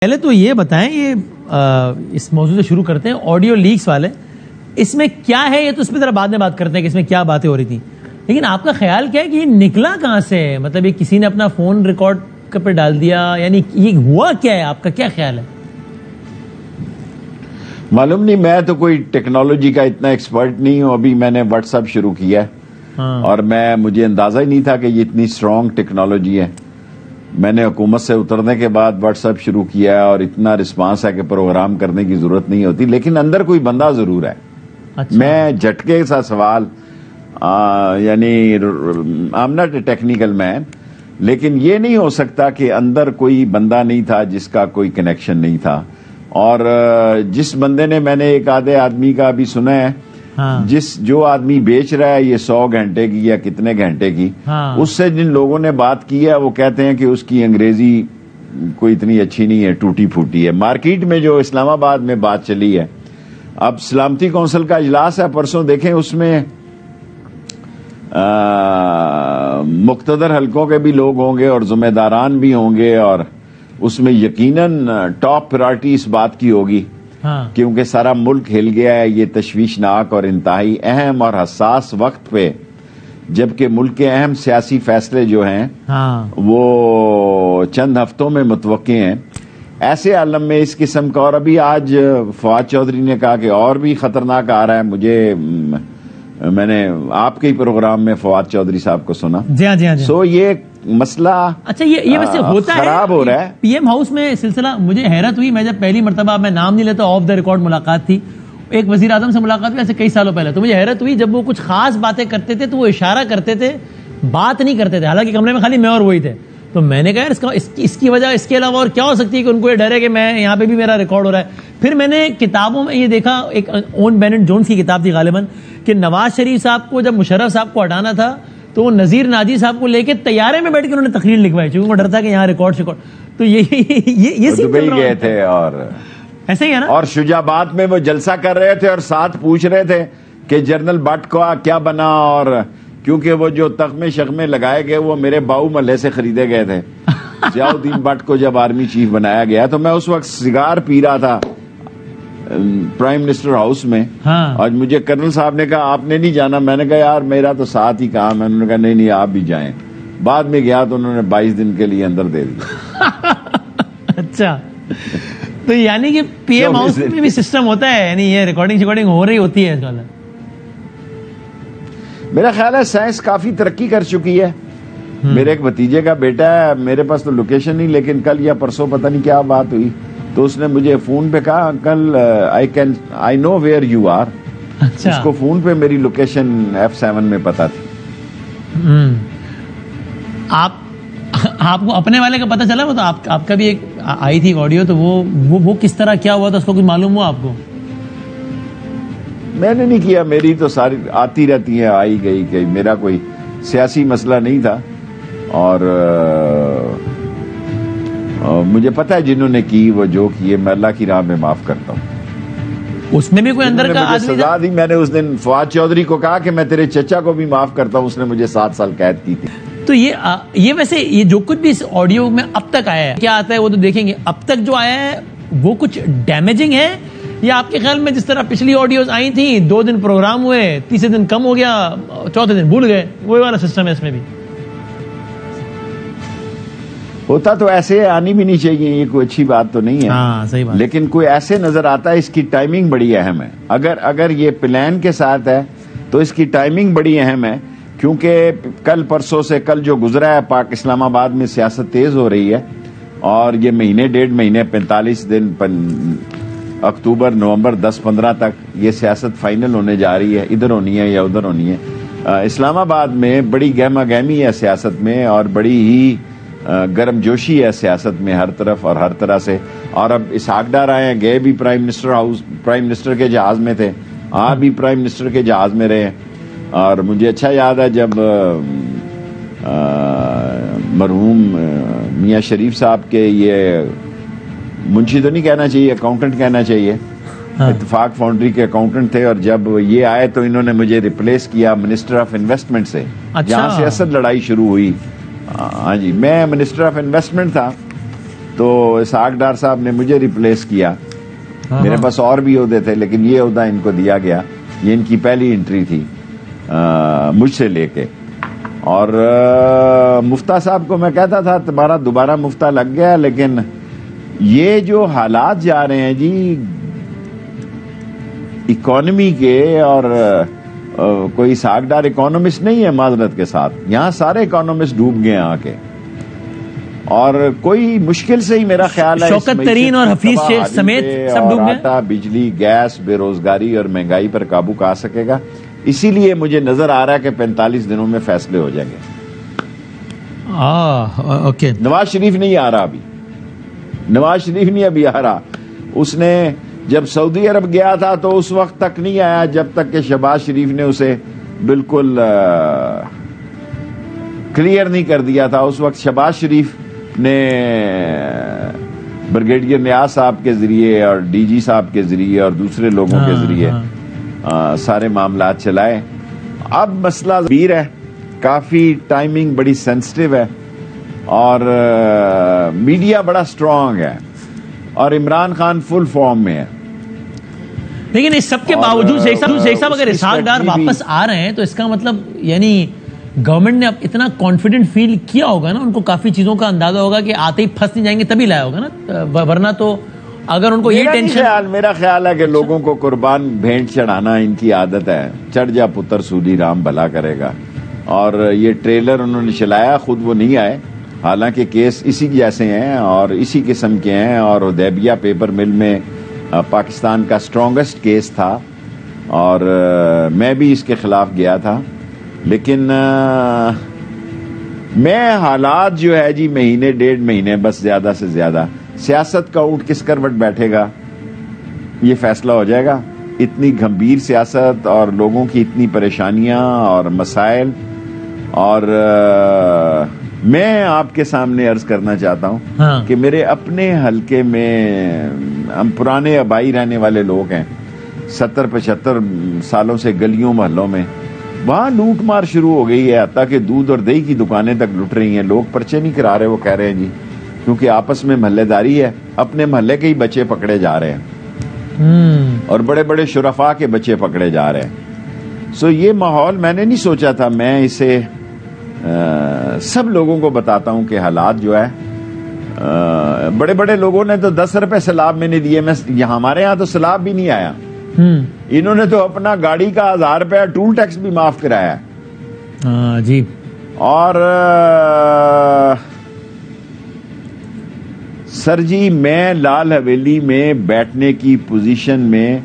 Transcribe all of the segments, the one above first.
پہلے تو یہ بتائیں، یہ اس موضوع سے شروع کرتے ہیں، آڈیو لیکس والے، اس میں کیا ہے؟ یہ تو اس پہ ذرا بعد میں بات کرتے ہیں کہ اس میں کیا باتیں ہو رہی تھیں، لیکن آپ کا خیال کیا ہے کہ یہ نکلا کہاں سے ہے؟ مطلب یہ کسی نے اپنا فون ریکارڈ پہ ڈال دیا، یعنی یہ ہوا کیا ہے؟ آپ کا کیا خیال ہے؟ معلوم نہیں، میں تو کوئی ٹیکنالوجی کا اتنا ایکسپرٹ نہیں ہوں. ابھی میں نے واٹس ایپ شروع کیا ہے اور مجھے اندازہ ہی نہیں تھا کہ یہ اتنی اسٹرانگ ٹیکنالوجی ہے. میں نے حکومت سے اترنے کے بعد واٹس ایپ شروع کیا ہے اور اتنا رسپانس ہے کہ پروگرام کرنے کی ضرورت نہیں ہوتی، لیکن اندر کوئی بندہ ضرور ہے. میں جھٹکے کے ساتھ سوال، یعنی I am not a technical man, لیکن یہ نہیں ہو سکتا کہ اندر کوئی بندہ نہیں تھا جس کا کوئی کنیکشن نہیں تھا. اور جس بندے نے، میں نے ایک آدھے آدمی کا بھی سنا ہے، جو آدمی بیچ رہا ہے یہ 100 گھنٹے کی یا کتنے گھنٹے کی، اس سے جن لوگوں نے بات کی ہے وہ کہتے ہیں کہ اس کی انگریزی کوئی اتنی اچھی نہیں ہے، ٹوٹی پھوٹی ہے. مارکیٹ میں جو اسلام آباد میں بات چلی ہے، اب سلامتی کونسل کا اجلاس ہے پرسوں، دیکھیں اس میں مقتدر حلقوں کے بھی لوگ ہوں گے اور ذمہ داران بھی ہوں گے، اور اس میں یقیناً ٹاپ پرائرٹی اس بات کی ہوگی کیونکہ سارا ملک ہل گیا ہے. یہ تشویشناک اور انتہائی اہم اور حساس وقت پہ، جبکہ ملک کے اہم سیاسی فیصلے جو ہیں وہ چند ہفتوں میں متوقع ہیں. ایسے عالم میں اس قسم کا، اور ابھی آج فواد چودھری نے کہا کہ اور بھی خطرناک آ رہا ہے. میں نے آپ کے ہی پروگرام میں فواد چودھری صاحب کو سنا. جی ہاں. سو یہ مسئلہ اچھا یہ ویسے ہوتا ہے، خراب ہو رہا ہے. پی ایم ہاؤس میں سلسلہ، مجھے حیرت ہوئی، میں جب پہلی مرتبہ، میں نام نہیں لیتا، آف دا ریکارڈ ملاقات تھی، ایک وزیر اعظم سے ملاقات ہوئی ایسے کئی سالوں پہلے، تو مجھے حیرت ہوئی جب وہ کچھ خاص باتیں کرتے تھے تو وہ اشارہ کرتے تھے، بات نہیں کرتے تھے، حالانکہ کمرے میں خالی میں اور وہی تھے. تو میں نے کہا یار اس کی وجہ اس کے علاوہ اور کیا ہو سکتی ہے کہ ان کو یہ ڈر ہے کہ میں یہاں پہ بھی میرا ریکارڈ ہو رہا ہے. پھر میں نے کتابوں میں یہ دیکھا، ایک اون بینٹ جونز کی کتاب تھی غالباً، کہ نواز شریف صاحب کو جب مشرف صاحب کو ہٹانا تھا تو وہ نذیر ناجی صاحب کو لے کے طیارے میں بیٹھ کے انہوں نے تقریر لکھوائی، چونکہ وہ ڈر تھا کہ یہاں ریکارڈ. تو یہ دبئی گئے تھے اور ایسے ہی ہے نا، اور شجاع آباد میں وہ جلسہ کر رہے تھے اور ساتھ پوچھ رہے تھے کہ جنرل بٹ کو کیا بنا، اور کیونکہ وہ جو تخمے شخمے لگائے گئے وہ میرے باؤ محلے سے خریدے گئے تھے. ضیاء الدین بٹ کو جب آرمی چیف بنایا گیا تو میں اس وقت سگار پی رہا تھا پرائم منسٹر ہاؤس میں، اور مجھے کرنل صاحب نے کہا آپ نے نہیں جانا. میں نے کہا یار میرا تو ساتھ ہی کام ہے. انہوں نے کہا نہیں آپ بھی جائیں. بعد میں گیا تو انہوں نے 22 دن کے لیے اندر دے دیا. اچھا، تو یعنی کہ پی ایم ہاؤس میں بھی سسٹم ہوتا ہے، یعنی یہ ریکارڈنگ ہو رہی ہوتی ہے. میرا خیال ہے سائنس کافی ترقی کر چکی ہے. میرے ایک بھتیجے کا بیٹا ہے، میرے پاس تو لوکیشن نہیں، لیکن کل یا پرسوں پتہ نہیں کیا بات ہوئی تو اس نے مجھے فون پہ کہا uncle I know where you are. اس کو فون پہ میری لوکیشن F7 میں پتا تھی. آپ کو اپنے والے کا پتا چلا؟ وہ تو آپ کا بھی ایک آئی تھی آڈیو، تو وہ کس طرح کیا ہوا تھا، اس کو کچھ معلوم ہوا آپ کو؟ میں نے نہیں کیا، میری تو ساری آتی رہتی ہیں، آئی گئی. میرا کوئی سیاسی مسئلہ نہیں تھا، اور مجھے پتا ہے جنہوں نے کی وہ جو کیے، میں اللہ کی راہ میں معاف کرتا ہوں. اس میں بھی کوئی اندر کا آدمی سزا دی. میں نے اس دن فواد چودھری کو کہا کہ میں تیرے چچا کو بھی معاف کرتا ہوں، اس نے مجھے 7 سال قید کی تھی. تو یہ ویسے یہ جو کچھ بھی اس آڈیو میں اب تک آیا ہے، کیا آتا ہے وہ تو دیکھیں گے. اب تک جو آیا ہے وہ کچھ ڈیمیجنگ ہے، یا آپ کے خیال میں جس طرح پچھلی آڈیوز آئی تھیں 2 دن پروگرام ہوئے، تیسرے دن کم ہو گیا، چوتھے دن بھول گئے، وہی والا سسٹم ہے اس میں بھی؟ ہوتا تو ایسے آنی بھی نہیں چاہیے، یہ کوئی اچھی بات تو نہیں ہے. صحیح بات. لیکن کوئی ایسے نظر آتا ہے، اس کی ٹائمنگ بڑی اہم ہے. اگر یہ پلان کے ساتھ ہے تو اس کی ٹائمنگ بڑی اہم ہے، کیونکہ کل پرسوں سے، کل جو گزرا ہے، پاک اسلام آباد میں سیاست تیز ہو رہی ہے، اور یہ مہینے 1.5 مہینے 45 دن اکتوبر نومبر 10-15 تک یہ سیاست فائنل ہونے جا رہی ہے، ادھر ہونی ہے یا ادھر ہونی ہے. اسلام آباد میں بڑی گہما گہمی ہے سیاست میں، اور بڑی ہی گرم جوشی ہے سیاست میں ہر طرف اور ہر طرح سے. اور اب اسحاق ڈار آئے ہیں، گئے بھی پرائم منسٹر کے جہاز میں تھے، بھی پرائم منسٹر کے جہاز میں رہے. اور مجھے اچھا یاد ہے جب مرحوم میاں شریف صاحب کے، یہ منشی تو نہیں کہنا چاہیے، اکاؤنٹنٹ کہنا چاہیے، اتفاق فاؤنڈری کے اکاؤنٹنٹ تھے، اور جب یہ آئے تو انہوں نے مجھے ریپلیس کیا منسٹر آف انویسٹمنٹ سے، جہاں سے اصل لڑائی شروع ہوئی. ہاں جی، میں منسٹر آف انویسٹمنٹ تھا، تو اسحاق ڈار صاحب نے مجھے ریپلیس کیا. میرے پاس اور بھی عہدے تھے لیکن یہ عہدہ ان کو دیا گیا. یہ ان کی پہلی انٹری تھی مجھ سے لے کے. اور مفتہ صاحب کو میں کہتا تھا تمہارا دوبارہ مفتہ لگ گیا, لیکن یہ جو حالات جا رہے ہیں جی اکانومی کے, اور کوئی اسحاق ڈار اکانومسٹ نہیں ہے معذرت کے ساتھ, یہاں سارے اکانومسٹ ڈوب گئے آ کے, اور کوئی مشکل سے ہی میرا خیال ہے شوکت ترین اور حفیظ شیخ سمیت سب ڈوب گئے. بجلی, گیس, بے روزگاری اور مہنگائی پر قابو پا سکے گا. اسی لیے مجھے نظر آ رہا ہے کہ 45 دنوں میں فیصلے ہو جائیں گے. اوکے. نواز شریف نہیں آ رہا ابھی, نواز شریف نہیں ابھی آ رہا. اس نے جب سعودی عرب گیا تھا تو اس وقت تک نہیں آیا جب تک کہ شہباز شریف نے اسے بالکل کلیئر نہیں کر دیا تھا. اس وقت شہباز شریف نے بریگیڈیئر نیاز صاحب کے ذریعے اور ڈی جی صاحب کے ذریعے اور دوسرے لوگوں کے ذریعے سارے معاملات چلائے. اب مسئلہ گمبھیر ہے, کافی ٹائمنگ بڑی سینسٹیو ہے, اور میڈیا بڑا سٹرونگ ہے, اور عمران خان فل فارم میں ہے. لیکن اس سب کے باوجود شیخ صاحب اگر اسحاق ڈار واپس آ رہے ہیں تو اس کا مطلب یعنی گورنمنٹ نے اب اتنا کانفیڈنٹ فیل کیا ہوگا نا, ان کو کافی چیزوں کا اندازہ ہوگا کہ آتے ہی پھنس نہیں جائیں گے تبھی لایا ہوگا نا, ورنہ تو اگر ان کو یہ ٹینشن. میرا خیال ہے کہ لوگوں کو قربان بھینٹ چڑھانا ان کی عادت ہے. چڑھ جا پتر سودی رام بھلا کرے گا. اور یہ ٹریلر انہوں نے چلایا, خود وہ نہیں آئے, حالانکہ کیس اسی جیسے ہیں اور اسی قسم کے ہیں, اور حدیبیہ پیپر مل میں پاکستان کا سٹرونگسٹ کیس تھا, اور میں بھی اس کے خلاف گیا تھا. لیکن میں حالات جو ہے جی مہینے 1.5 مہینے بس زیادہ سے زیادہ, سیاست کا اونٹ کس کروٹ بیٹھے گا یہ فیصلہ ہو جائے گا. اتنی گمبھیر سیاست اور لوگوں کی اتنی پریشانیاں اور مسائل, اور میں آپ کے سامنے عرض کرنا چاہتا ہوں کہ میرے اپنے حلقے میں ہم پرانے آبائی رہنے والے لوگ ہیں, 70-75 سالوں سے گلیوں محلوں میں, وہاں لوٹ مار شروع ہو گئی ہے, حتیٰ کہ دودھ اور دہی کی دکانیں تک لٹ رہی ہیں. لوگ پرچے نہیں کرا رہے, وہ کہہ رہے ہیں جی کیونکہ آپس میں محلے داری ہے, اپنے محلے کے ہی بچے پکڑے جا رہے ہیں اور بڑے بڑے شرفاء کے بچے پکڑے جا رہے ہیں. سو یہ ماحول میں نے نہیں سوچا تھا. میں اسے سب لوگوں کو بتاتا ہوں کہ حالات جو ہے, بڑے بڑے لوگوں نے تو 10 روپے سیلاب میں نہیں دیے. ہمارے ہاں تو سیلاب بھی نہیں آیا, انہوں نے تو اپنا گاڑی کا 1000 روپیہ ٹول ٹیکس بھی معاف کرایا جی. اور سر جی میں لال حویلی میں بیٹھنے کی پوزیشن میں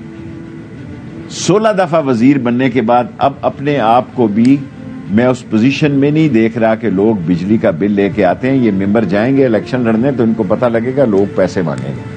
16 دفعہ وزیر بننے کے بعد اب اپنے آپ کو بھی میں اس پوزیشن میں نہیں دیکھ رہا کہ لوگ بجلی کا بل لے کے آتے ہیں, یہ ممبر جائیں گے الیکشن لڑنے تو ان کو پتہ لگے گا لوگ پیسے مانگیں گے.